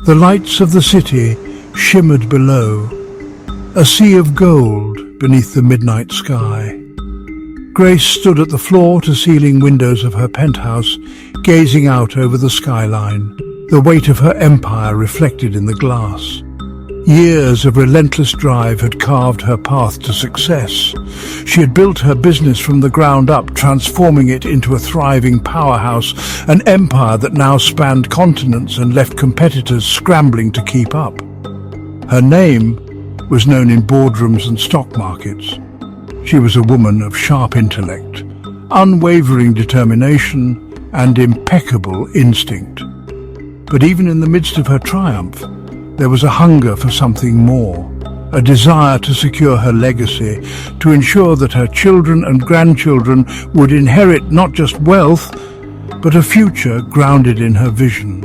The lights of the city shimmered below, a sea of gold beneath the midnight sky. Grace stood at the floor-to-ceiling windows of her penthouse, gazing out over the skyline, the weight of her empire reflected in the glass. Years of relentless drive had carved her path to success. She had built her business from the ground up, transforming it into a thriving powerhouse, an empire that now spanned continents and left competitors scrambling to keep up. Her name was known in boardrooms and stock markets. She was a woman of sharp intellect, unwavering determination, and impeccable instinct. But even in the midst of her triumph, there was a hunger for something more, a desire to secure her legacy, to ensure that her children and grandchildren would inherit not just wealth, but a future grounded in her vision.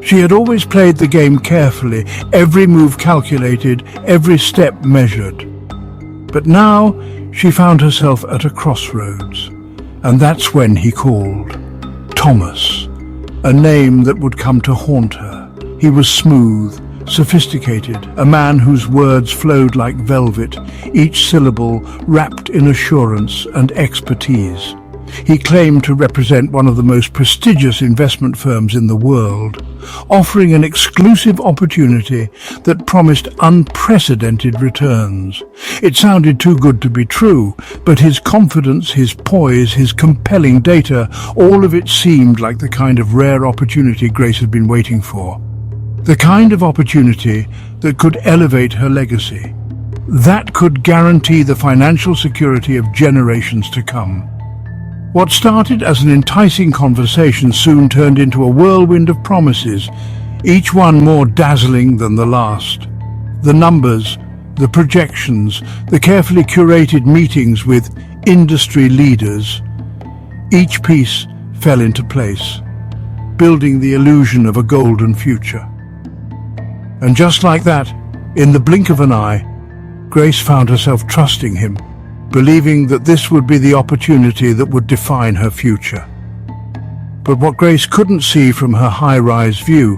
She had always played the game carefully, every move calculated, every step measured. But now she found herself at a crossroads, and that's when he called. Thomas, a name that would come to haunt her. He was smooth, sophisticated, a man whose words flowed like velvet, each syllable wrapped in assurance and expertise. He claimed to represent one of the most prestigious investment firms in the world, offering an exclusive opportunity that promised unprecedented returns. It sounded too good to be true, but his confidence, his poise, his compelling data, all of it seemed like the kind of rare opportunity Grace had been waiting for. The kind of opportunity that could elevate her legacy, that could guarantee the financial security of generations to come. What started as an enticing conversation soon turned into a whirlwind of promises, each one more dazzling than the last. The numbers, the projections, the carefully curated meetings with industry leaders, each piece fell into place, building the illusion of a golden future. And just like that, in the blink of an eye, Grace found herself trusting him, believing that this would be the opportunity that would define her future. But what Grace couldn't see from her high-rise view,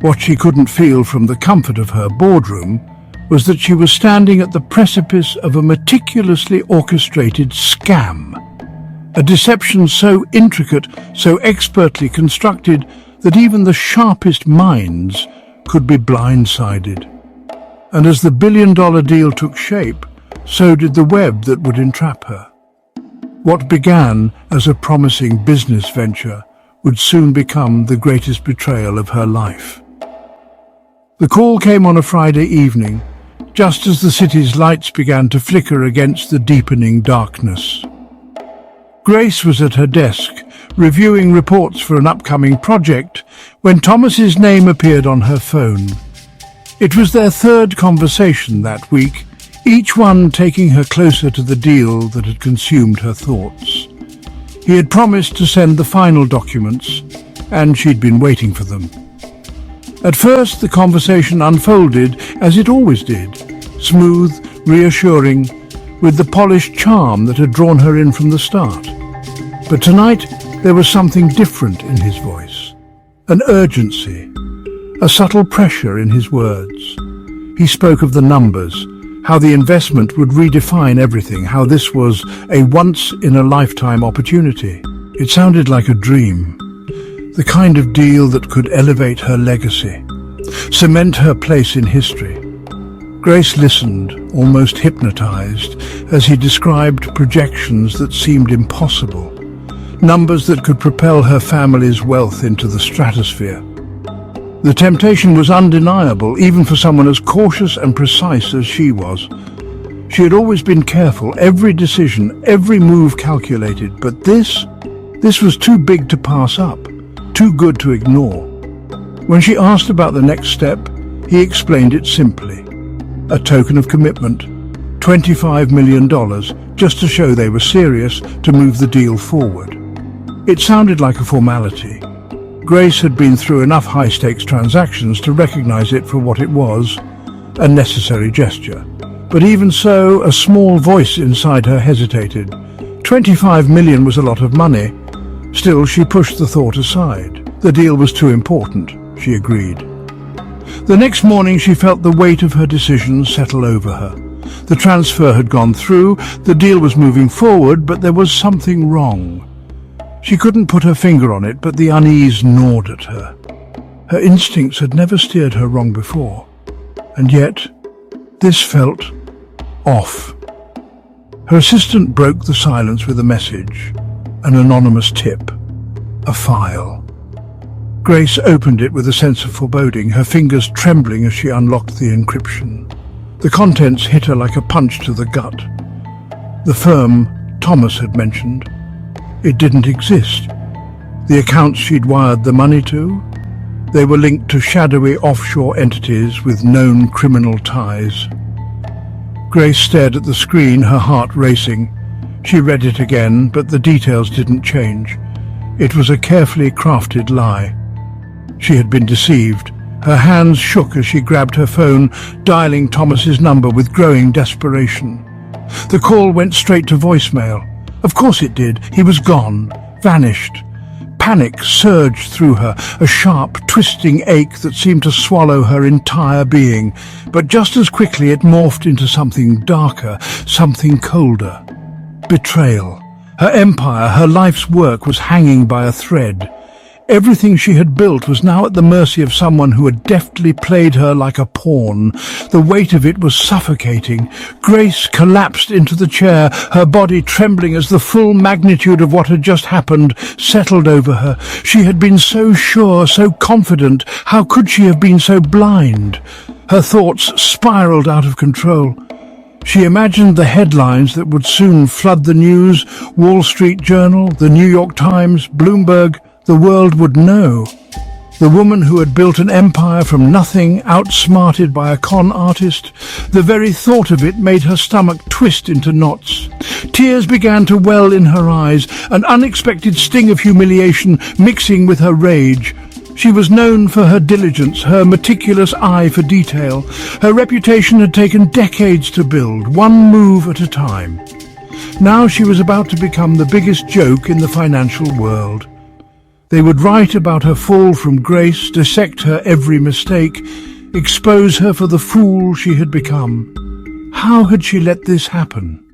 what she couldn't feel from the comfort of her boardroom, was that she was standing at the precipice of a meticulously orchestrated scam. A deception so intricate, so expertly constructed, that even the sharpest minds could be blindsided. And as the billion-dollar deal took shape, so did the web that would entrap her. What began as a promising business venture would soon become the greatest betrayal of her life. The call came on a Friday evening, just as the city's lights began to flicker against the deepening darkness. Grace was at her desk, reviewing reports for an upcoming project, when Thomas's name appeared on her phone. It was their third conversation that week, each one taking her closer to the deal that had consumed her thoughts. He had promised to send the final documents, and she'd been waiting for them. At first, the conversation unfolded as it always did, smooth, reassuring, with the polished charm that had drawn her in from the start. But tonight, there was something different in his voice, an urgency, a subtle pressure in his words. He spoke of the numbers, how the investment would redefine everything, how this was a once-in-a-lifetime opportunity. It sounded like a dream, the kind of deal that could elevate her legacy, cement her place in history. Grace listened, almost hypnotized, as he described projections that seemed impossible, numbers that could propel her family's wealth into the stratosphere. The temptation was undeniable, even for someone as cautious and precise as she was. She had always been careful, every decision, every move calculated, but this was too big to pass up, too good to ignore. When she asked about the next step, he explained it simply. A token of commitment, $25 million, just to show they were serious, to move the deal forward. It sounded like a formality. Grace had been through enough high-stakes transactions to recognize it for what it was, a necessary gesture. But even so, a small voice inside her hesitated. $25 million was a lot of money. Still, she pushed the thought aside. The deal was too important, she agreed. The next morning she felt the weight of her decisions settle over her. The transfer had gone through, the deal was moving forward, but there was something wrong. She couldn't put her finger on it, but the unease gnawed at her. Her instincts had never steered her wrong before, and yet this felt off. Her assistant broke the silence with a message, an anonymous tip, a file. Grace opened it with a sense of foreboding, her fingers trembling as she unlocked the encryption. The contents hit her like a punch to the gut. The firm Thomas had mentioned, it didn't exist. The accounts she'd wired the money to, they were linked to shadowy offshore entities with known criminal ties. Grace stared at the screen, her heart racing. She read it again, but the details didn't change. It was a carefully crafted lie. She had been deceived. Her hands shook as she grabbed her phone, dialing Thomas's number with growing desperation. The call went straight to voicemail. Of course it did. He was gone, vanished. Panic surged through her, a sharp, twisting ache that seemed to swallow her entire being. But just as quickly it morphed into something darker, something colder. Betrayal. Her empire, her life's work was hanging by a thread. Everything she had built was now at the mercy of someone who had deftly played her like a pawn. The weight of it was suffocating. Grace collapsed into the chair, her body trembling as the full magnitude of what had just happened settled over her. She had been so sure, so confident. How could she have been so blind? Her thoughts spiraled out of control. She imagined the headlines that would soon flood the news. Wall Street Journal, the New York Times, Bloomberg. The world would know. The woman who had built an empire from nothing, outsmarted by a con artist. The very thought of it made her stomach twist into knots. Tears began to well in her eyes, an unexpected sting of humiliation mixing with her rage. She was known for her diligence, her meticulous eye for detail. Her reputation had taken decades to build, one move at a time. Now she was about to become the biggest joke in the financial world. They would write about her fall from grace, dissect her every mistake, expose her for the fool she had become. How had she let this happen?